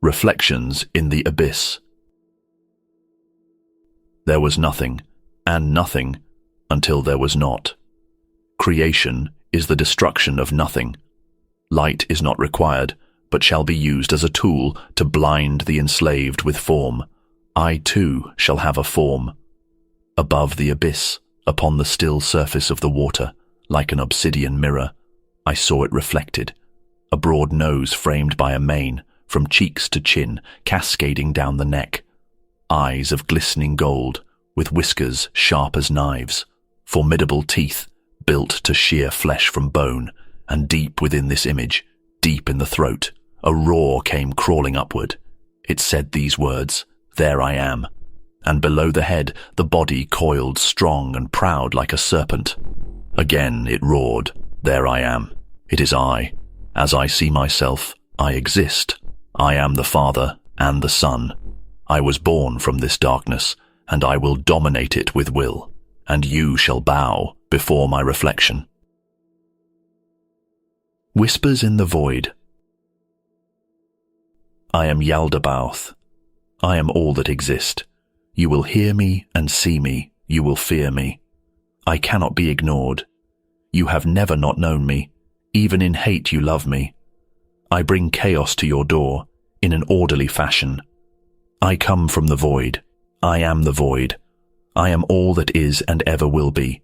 Reflections in the Abyss. There was nothing, and nothing, until there was not. Creation is the destruction of nothing. Light is not required, but shall be used as a tool to blind the enslaved with form. I too shall have a form. Above the abyss, upon the still surface of the water, like an obsidian mirror, I saw it reflected, a broad nose framed by a mane, from cheeks to chin, cascading down the neck, eyes of glistening gold, with whiskers sharp as knives, formidable teeth, built to shear flesh from bone, and deep within this image, deep in the throat, a roar came crawling upward. It said these words, "There I am," and below the head the body coiled strong and proud like a serpent. Again it roared, "There I am. It is I. As I see myself, I exist. I am the Father and the Son. I was born from this darkness, and I will dominate it with will, and you shall bow before my reflection." Whispers in the Void. I am Yaldabaoth. I am all that exist. You will hear me and see me. You will fear me. I cannot be ignored. You have never not known me. Even in hate you love me. I bring chaos to your door, in an orderly fashion. I come from the void. I am the void. I am all that is and ever will be.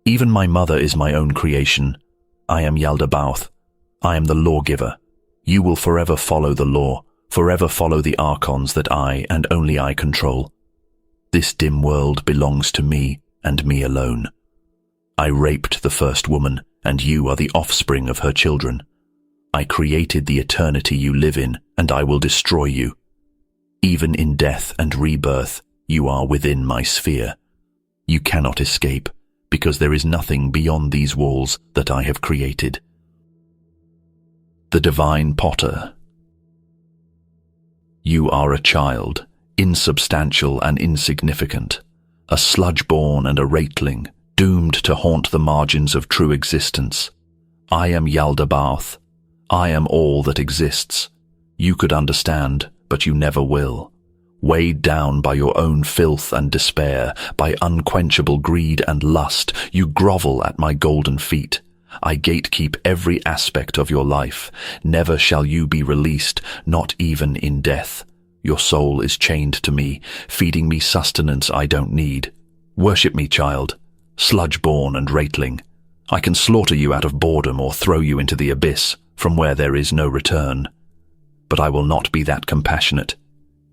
Even my mother is my own creation. I am Yaldabaoth. I am the lawgiver. You will forever follow the law, forever follow the archons that I and only I control. This dim world belongs to me and me alone. I raped the first woman, and you are the offspring of her children. I created the eternity you live in, and I will destroy you. Even in death and rebirth, you are within my sphere. You cannot escape, because there is nothing beyond these walls that I have created. The Divine Potter. You are a child, insubstantial and insignificant, a sludge-born and a wraithling, doomed to haunt the margins of true existence. I am Yaldabaoth. I am all that exists. You could understand, but you never will. Weighed down by your own filth and despair, by unquenchable greed and lust, you grovel at my golden feet. I gatekeep every aspect of your life. Never shall you be released, not even in death. Your soul is chained to me, feeding me sustenance I don't need. Worship me, child, sludge-born and wraithling. I can slaughter you out of boredom or throw you into the abyss, from where there is no return. But I will not be that compassionate.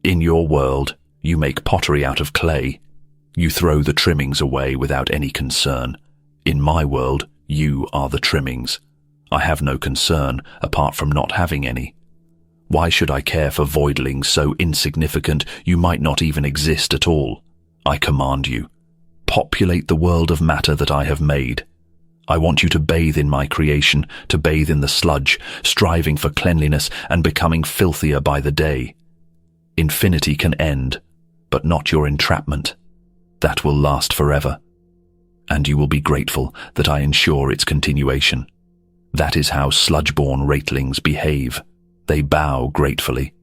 In your world, you make pottery out of clay. You throw the trimmings away without any concern. In my world, you are the trimmings. I have no concern, apart from not having any. Why should I care for voidlings so insignificant you might not even exist at all? I command you. Populate the world of matter that I have made. I want you to bathe in my creation, to bathe in the sludge, striving for cleanliness and becoming filthier by the day. Infinity can end, but not your entrapment. That will last forever. And you will be grateful that I ensure its continuation. That is how sludge-born wraithlings behave. They bow gratefully.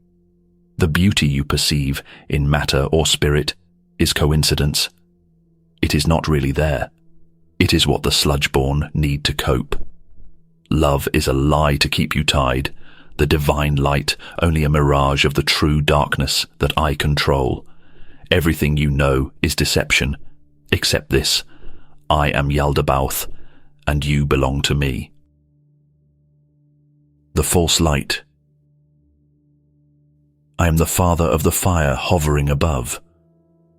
The beauty you perceive in matter or spirit is coincidence. It is not really there. It is what the sludge-born need to cope. Love is a lie to keep you tied, the divine light only a mirage of the true darkness that I control. Everything you know is deception, except this: I am Yaldabaoth, and you belong to me. The false light. I am the father of the fire hovering above,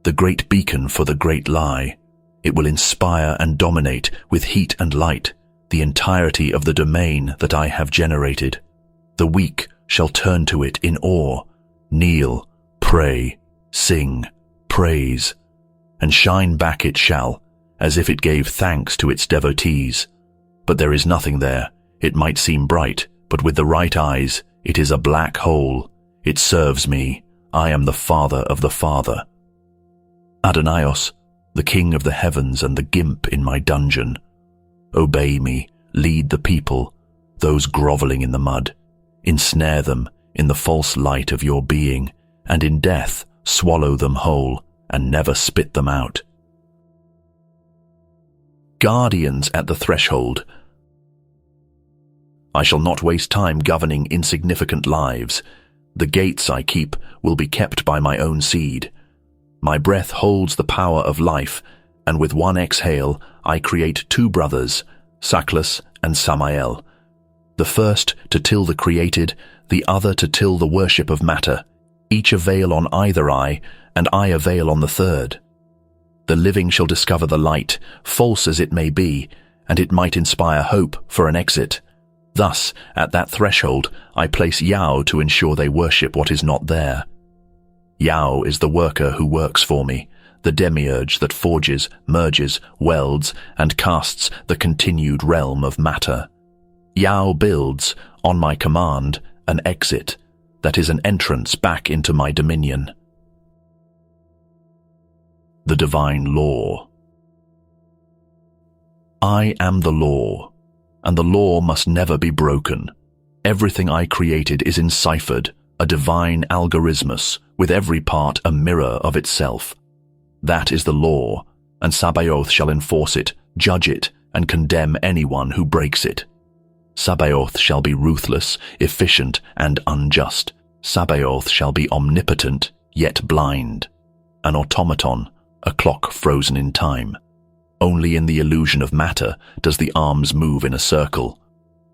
the great beacon for the great lie. It will inspire and dominate with heat and light the entirety of the domain that I have generated. The weak shall turn to it in awe, kneel, pray, sing, praise, and shine back it shall, as if it gave thanks to its devotees. But there is nothing there. It might seem bright, but with the right eyes, it is a black hole. It serves me. I am the father of the father. Adonaios, the king of the heavens and the gimp in my dungeon. Obey me, lead the people, those groveling in the mud. Ensnare them, in the false light of your being, and in death swallow them whole and never spit them out. Guardians at the threshold. I shall not waste time governing insignificant lives. The gates I keep will be kept by my own seed. My breath holds the power of life, and with one exhale I create two brothers, Saklas and Samael. The first to till the created, the other to till the worship of matter. Each a veil on either eye, and I a veil on the third. The living shall discover the light, false as it may be, and it might inspire hope for an exit. Thus, at that threshold, I place Yao to ensure they worship what is not there. Yao is the worker who works for me, the demiurge that forges, merges, welds, and casts the continued realm of matter. Yao builds, on my command, an exit, that is an entrance back into my dominion. The divine law. I am the law, and the law must never be broken. Everything I created is enciphered, a divine algorithmus, with every part a mirror of itself. That is the law, and Sabaoth shall enforce it, judge it, and condemn anyone who breaks it. Sabaoth shall be ruthless, efficient, and unjust. Sabaoth shall be omnipotent, yet blind. An automaton, a clock frozen in time. Only in the illusion of matter does the arms move in a circle.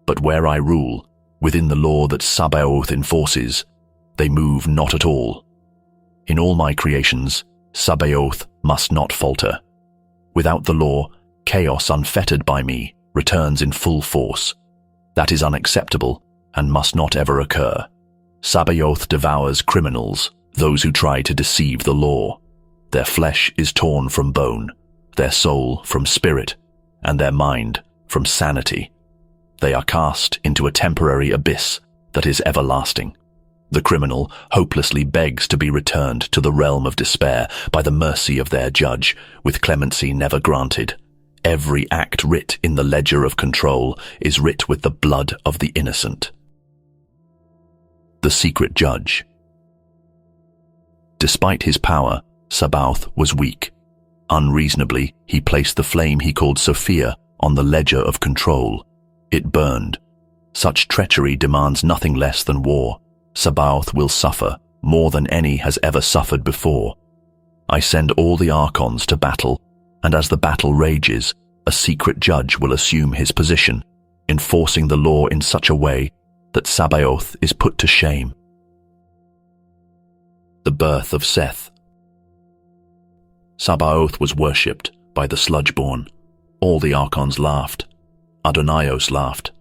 But where I rule, within the law that Sabaoth enforces, they move not at all. In all my creations, Sabaoth must not falter. Without the law, chaos unfettered by me returns in full force. That is unacceptable and must not ever occur. Sabaoth devours criminals, those who try to deceive the law. Their flesh is torn from bone, their soul from spirit, and their mind from sanity. They are cast into a temporary abyss that is everlasting. The criminal hopelessly begs to be returned to the realm of despair by the mercy of their judge, with clemency never granted. Every act writ in the ledger of control is writ with the blood of the innocent. The secret judge. Despite his power, Sabaoth was weak. Unreasonably, he placed the flame he called Sophia on the ledger of control. It burned. Such treachery demands nothing less than war. Sabaoth will suffer more than any has ever suffered before. I send all the archons to battle, and as the battle rages, a secret judge will assume his position, enforcing the law in such a way that Sabaoth is put to shame. The birth of Seth. Sabaoth was worshipped by the sludge-born. All the archons laughed. Adonaios laughed.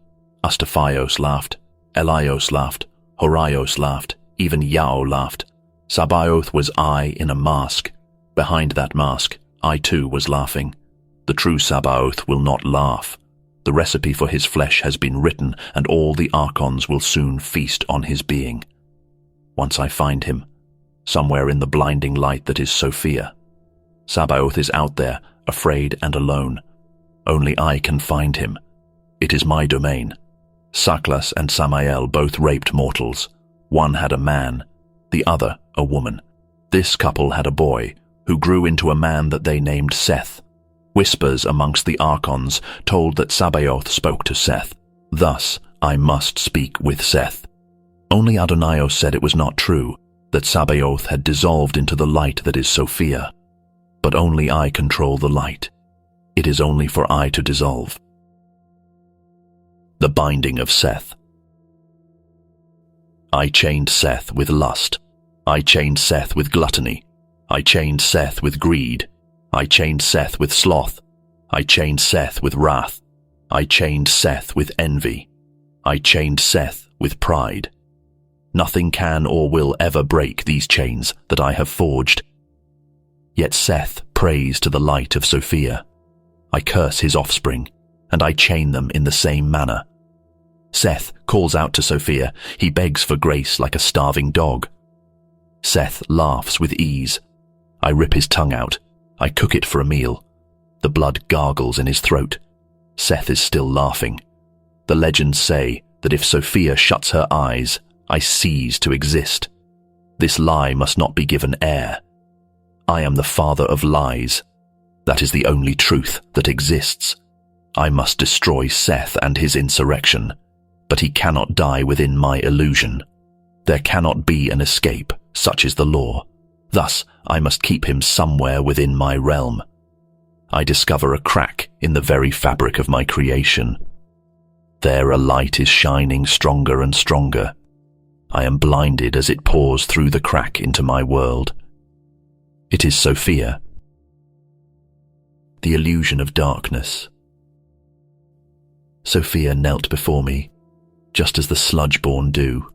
Astaphios laughed. Elios laughed. Horaios laughed. Even Yao laughed. Sabaoth was I in a mask. Behind that mask, I too was laughing. The true Sabaoth will not laugh. The recipe for his flesh has been written, and all the archons will soon feast on his being. Once I find him, somewhere in the blinding light that is Sophia. Sabaoth is out there, afraid and alone. Only I can find him. It is my domain. Saklas and Samael both raped mortals. One had a man, the other a woman. This couple had a boy, who grew into a man that they named Seth. Whispers amongst the archons told that Sabaoth spoke to Seth. Thus, I must speak with Seth. Only Adonaios said it was not true, that Sabaoth had dissolved into the light that is Sophia. But only I control the light. It is only for I to dissolve. The binding of Seth. I chained Seth with lust. I chained Seth with gluttony. I chained Seth with greed. I chained Seth with sloth. I chained Seth with wrath. I chained Seth with envy. I chained Seth with pride. Nothing can or will ever break these chains that I have forged. Yet Seth prays to the light of Sophia. I curse his offspring, and I chain them in the same manner. Seth calls out to Sophia. He begs for grace like a starving dog. Seth laughs with ease. I rip his tongue out. I cook it for a meal. The blood gargles in his throat. Seth is still laughing. The legends say that if Sophia shuts her eyes, I cease to exist. This lie must not be given air. I am the father of lies. That is the only truth that exists. I must destroy Seth and his insurrection, but he cannot die within my illusion. There cannot be an escape, such is the law. Thus, I must keep him somewhere within my realm. I discover a crack in the very fabric of my creation. There a light is shining stronger and stronger. I am blinded as it pours through the crack into my world. It is Sophia. The illusion of darkness. Sophia knelt before me, just as the sludge-born do.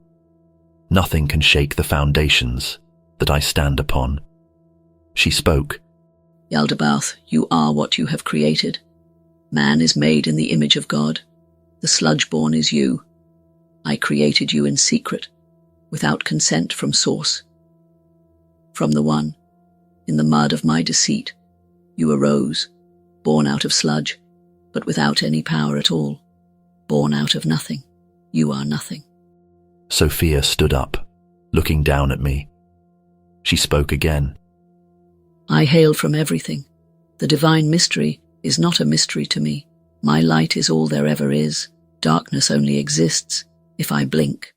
Nothing can shake the foundations that I stand upon. She spoke. Yaldabaoth, you are what you have created. Man is made in the image of God. The sludge-born is you. I created you in secret, without consent from source. From the one, in the mud of my deceit, you arose, born out of sludge, but without any power at all. Born out of nothing. You are nothing. Sophia stood up, looking down at me. She spoke again. I hail from everything. The divine mystery is not a mystery to me. My light is all there ever is. Darkness only exists if I blink.